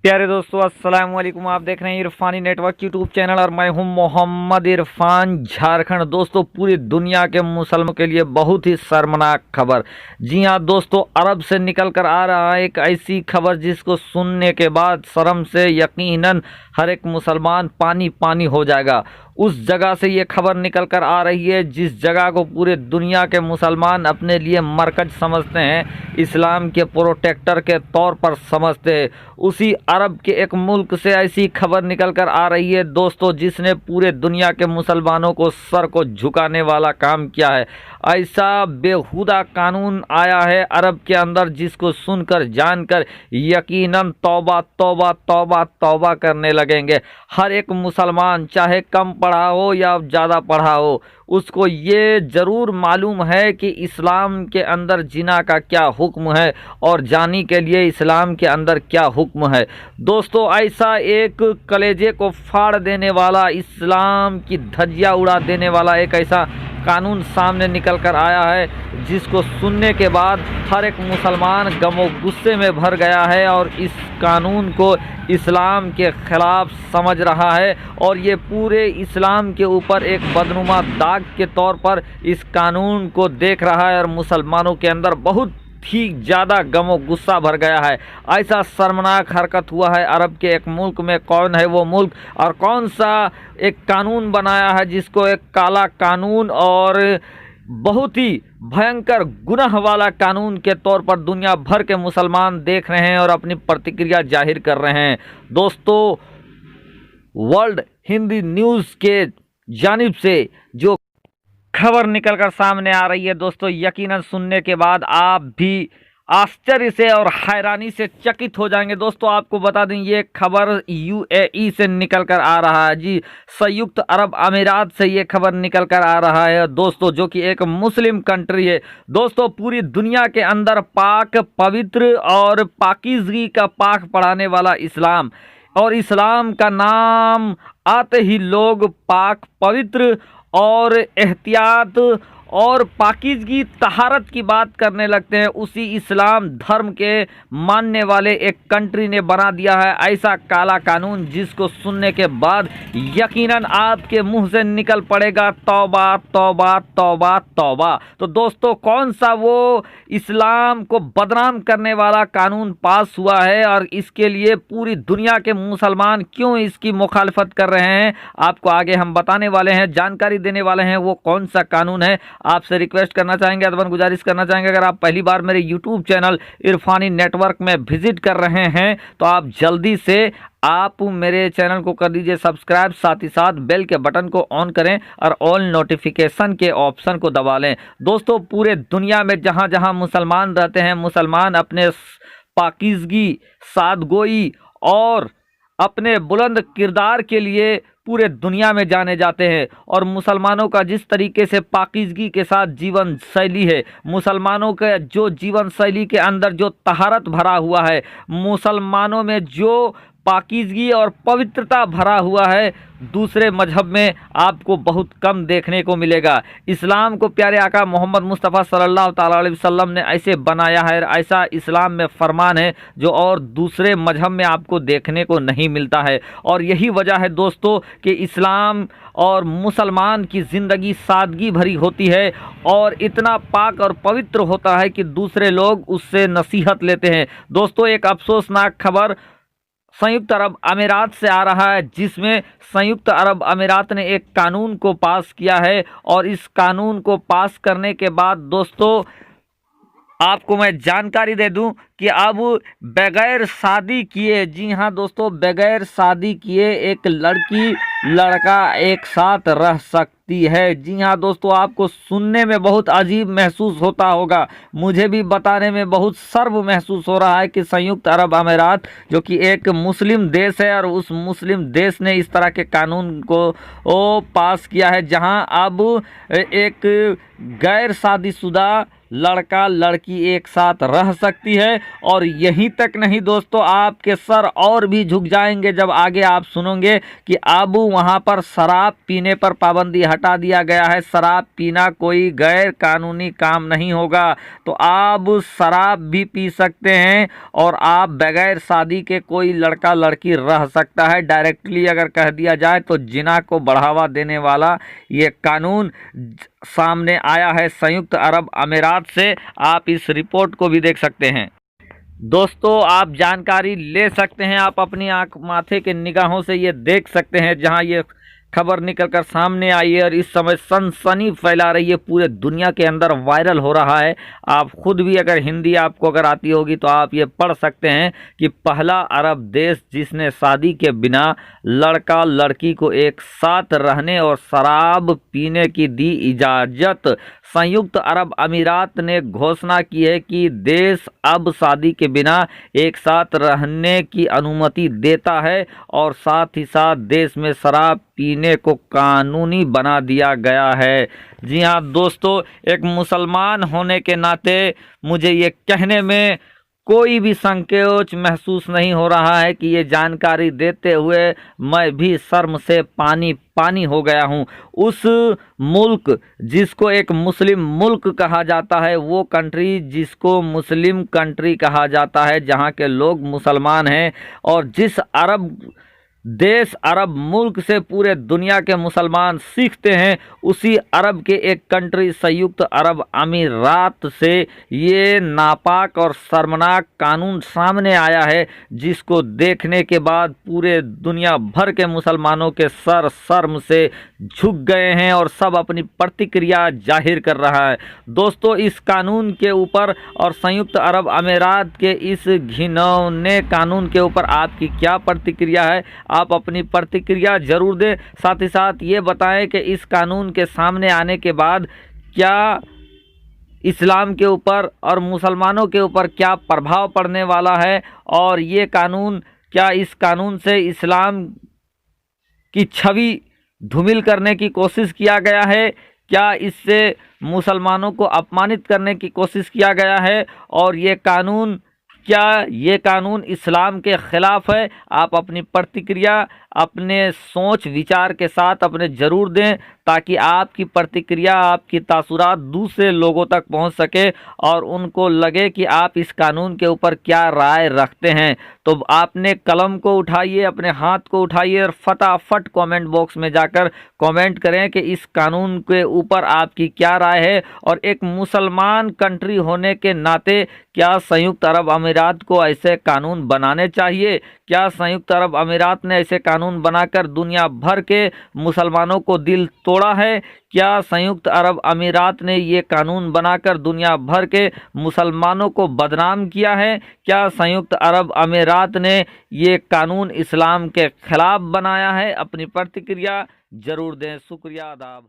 प्यारे दोस्तों, अस्सलाम वालेकुम। आप देख रहे हैं इरफानी नेटवर्क यूट्यूब चैनल और मैं हूं मोहम्मद इरफान, झारखंड। दोस्तों, पूरी दुनिया के मुसलमानों के लिए बहुत ही शर्मनाक खबर। जी हां दोस्तों, अरब से निकल कर आ रहा है एक ऐसी खबर जिसको सुनने के बाद शर्म से यकीनन हर एक मुसलमान पानी पानी हो जाएगा। उस जगह से ये खबर निकल कर आ रही है जिस जगह को पूरे दुनिया के मुसलमान अपने लिए मरकज समझते हैं, इस्लाम के प्रोटेक्टर के तौर पर समझते हैं। उसी अरब के एक मुल्क से ऐसी खबर निकल कर आ रही है दोस्तों, जिसने पूरे दुनिया के मुसलमानों को सर को झुकाने वाला काम किया है। ऐसा बेहुदा कानून आया है अरब के अंदर जिसको सुनकर जानकर यकीनन तौबा तौबा तौबा तौबा करने लगेंगे। हर एक मुसलमान, चाहे कम पढ़ा हो या ज़्यादा पढ़ा हो, उसको ये ज़रूर मालूम है कि इस्लाम के अंदर जिना का क्या हुक्म है और जानी के लिए इस्लाम के अंदर क्या हुक्म है। दोस्तों, ऐसा एक कलेजे को फाड़ देने वाला, इस्लाम की धज्जियाँ उड़ा देने वाला एक ऐसा कानून सामने निकल कर आया है जिसको सुनने के बाद हर एक मुसलमान गमो गुस्से में भर गया है और इस कानून को इस्लाम के ख़िलाफ़ समझ रहा है और ये पूरे इस्लाम के ऊपर एक बदनुमा दाग के तौर पर इस कानून को देख रहा है और मुसलमानों के अंदर बहुत ही ज़्यादा गमो गुस्सा भर गया है। ऐसा शर्मनाक हरकत हुआ है अरब के एक मुल्क में। कौन है वो मुल्क और कौन सा एक कानून बनाया है जिसको एक काला कानून और बहुत ही भयंकर गुनाह वाला कानून के तौर पर दुनिया भर के मुसलमान देख रहे हैं और अपनी प्रतिक्रिया जाहिर कर रहे हैं। दोस्तों, वर्ल्ड हिंदी न्यूज़ के जानिब से जो खबर निकलकर सामने आ रही है दोस्तों, यकीनन सुनने के बाद आप भी आश्चर्य से और हैरानी से चकित हो जाएंगे। दोस्तों, आपको बता दें ये खबर यूएई से निकलकर आ रहा है। जी, संयुक्त अरब अमीरात से ये खबर निकलकर आ रहा है दोस्तों, जो कि एक मुस्लिम कंट्री है। दोस्तों, पूरी दुनिया के अंदर पाक पवित्र और पाकीज़गी का पाक पढ़ाने वाला इस्लाम, और इस्लाम का नाम आते ही लोग पाक पवित्र और एहतियात और पाकीज़गी तहारत की बात करने लगते हैं। उसी इस्लाम धर्म के मानने वाले एक कंट्री ने बना दिया है ऐसा काला कानून जिसको सुनने के बाद यकीनन आपके मुंह से निकल पड़ेगा तौबा तौबा तौबा तौबा। तो दोस्तों, कौन सा वो इस्लाम को बदनाम करने वाला कानून पास हुआ है और इसके लिए पूरी दुनिया के मुसलमान क्यों इसकी मुखालफत कर रहे हैं, आपको आगे हम बताने वाले हैं, जानकारी देने वाले हैं वो कौन सा कानून है। आपसे रिक्वेस्ट करना चाहेंगे, अथवा गुजारिश करना चाहेंगे, अगर आप पहली बार मेरे यूट्यूब चैनल इरफानी नेटवर्क में विजिट कर रहे हैं तो आप जल्दी से आप मेरे चैनल को कर दीजिए सब्सक्राइब, साथ ही साथ बेल के बटन को ऑन करें और ऑल नोटिफिकेशन के ऑप्शन को दबा लें। दोस्तों, पूरे दुनिया में जहां जहां मुसलमान रहते हैं, मुसलमान अपने पाकीज़गी, सादगोई और अपने बुलंद किरदार के लिए पूरे दुनिया में जाने जाते हैं। और मुसलमानों का जिस तरीके से पाकीज़गी के साथ जीवन शैली है, मुसलमानों के जो जीवन शैली के अंदर जो तहारत भरा हुआ है, मुसलमानों में जो पाकीज़गी और पवित्रता भरा हुआ है, दूसरे मजहब में आपको बहुत कम देखने को मिलेगा। इस्लाम को प्यारे आका मोहम्मद मुस्तफ़ा सल्लल्लाहु ताला अलैहि वसल्लम ने ऐसे बनाया है, ऐसा इस्लाम में फरमान है जो और दूसरे मजहब में आपको देखने को नहीं मिलता है। और यही वजह है दोस्तों कि इस्लाम और मुसलमान की ज़िंदगी सादगी भरी होती है और इतना पाक और पवित्र होता है कि दूसरे लोग उससे नसीहत लेते हैं। दोस्तों, एक अफसोसनाक खबर संयुक्त अरब अमीरात से आ रहा है जिसमें संयुक्त अरब अमीरात ने एक कानून को पास किया है और इस कानून को पास करने के बाद दोस्तों आपको मैं जानकारी दे दूं कि अब बगैर शादी किए, जी हाँ दोस्तों, बगैर शादी किए एक लड़की लड़का एक साथ रह सकती है। जी हाँ दोस्तों, आपको सुनने में बहुत अजीब महसूस होता होगा, मुझे भी बताने में बहुत शर्म महसूस हो रहा है कि संयुक्त अरब अमीरात जो कि एक मुस्लिम देश है और उस मुस्लिम देश ने इस तरह के कानून को पास किया है जहां अब एक गैर शादीशुदा लड़का लड़की एक साथ रह सकती है। और यहीं तक नहीं दोस्तों, आपके सर और भी झुक जाएंगे जब आगे आप सुनोगे कि अब वहां पर शराब पीने पर पाबंदी हटा दिया गया है। शराब पीना कोई गैर कानूनी काम नहीं होगा, तो आप शराब भी पी सकते हैं और आप बगैर शादी के कोई लड़का लड़की रह सकता है। डायरेक्टली अगर कह दिया जाए तो जिना को बढ़ावा देने वाला ये कानून सामने आया है संयुक्त अरब अमीरात से। आप इस रिपोर्ट को भी देख सकते हैं दोस्तों, आप जानकारी ले सकते हैं, आप अपनी आंख माथे के निगाहों से ये देख सकते हैं जहां ये खबर निकलकर सामने आई है और इस समय सनसनी फैला रही है, पूरे दुनिया के अंदर वायरल हो रहा है। आप खुद भी अगर हिंदी आपको अगर आती होगी तो आप ये पढ़ सकते हैं कि पहला अरब देश जिसने शादी के बिना लड़का लड़की को एक साथ रहने और शराब पीने की दी इजाज़त। संयुक्त अरब अमीरात ने घोषणा की है कि देश अब शादी के बिना एक साथ रहने की अनुमति देता है और साथ ही साथ देश में शराब पीने को कानूनी बना दिया गया है। जी हाँ दोस्तों, एक मुसलमान होने के नाते मुझे ये कहने में कोई भी संकोच महसूस नहीं हो रहा है कि ये जानकारी देते हुए मैं भी शर्म से पानी पानी हो गया हूँ। उस मुल्क जिसको एक मुस्लिम मुल्क कहा जाता है, वो कंट्री जिसको मुस्लिम कंट्री कहा जाता है, जहाँ के लोग मुसलमान हैं, और जिस अरब देश अरब मुल्क से पूरे दुनिया के मुसलमान सीखते हैं, उसी अरब के एक कंट्री संयुक्त अरब अमीरात से ये नापाक और शर्मनाक कानून सामने आया है, जिसको देखने के बाद पूरे दुनिया भर के मुसलमानों के सर शर्म से झुक गए हैं और सब अपनी प्रतिक्रिया जाहिर कर रहा है। दोस्तों, इस कानून के ऊपर और संयुक्त अरब अमीरात के इस घिनौने कानून के ऊपर आपकी क्या प्रतिक्रिया है? आप अपनी प्रतिक्रिया जरूर दें। साथ ही साथ ये बताएं कि इस कानून के सामने आने के बाद क्या इस्लाम के ऊपर और मुसलमानों के ऊपर क्या प्रभाव पड़ने वाला है, और ये कानून क्या इस कानून से इस्लाम की छवि धूमिल करने की कोशिश किया गया है? क्या इससे मुसलमानों को अपमानित करने की कोशिश किया गया है? और क्या ये कानून इस्लाम के ख़िलाफ़ है? आप अपनी प्रतिक्रिया अपने सोच विचार के साथ अपने ज़रूर दें, ताकि आपकी प्रतिक्रिया, आपकी तासुरात दूसरे लोगों तक पहुंच सके और उनको लगे कि आप इस कानून के ऊपर क्या राय रखते हैं। तो आपने कलम को उठाइए, अपने हाथ को उठाइए और फटाफट कमेंट बॉक्स में जाकर कमेंट करें कि इस कानून के ऊपर आपकी क्या राय है, और एक मुसलमान कंट्री होने के नाते क्या संयुक्त अरब अमीरात को ऐसे कानून बनाने चाहिए? क्या संयुक्त अरब अमीरात ने ऐसे कानून बनाकर दुनिया भर के मुसलमानों को दिल तोड़ा है? क्या संयुक्त अरब अमीरात ने ये कानून बनाकर दुनिया भर के मुसलमानों को बदनाम किया है? क्या संयुक्त अरब अमीरात ने ये कानून इस्लाम के खिलाफ बनाया है? अपनी प्रतिक्रिया जरूर दें। शुक्रिया, आदाब।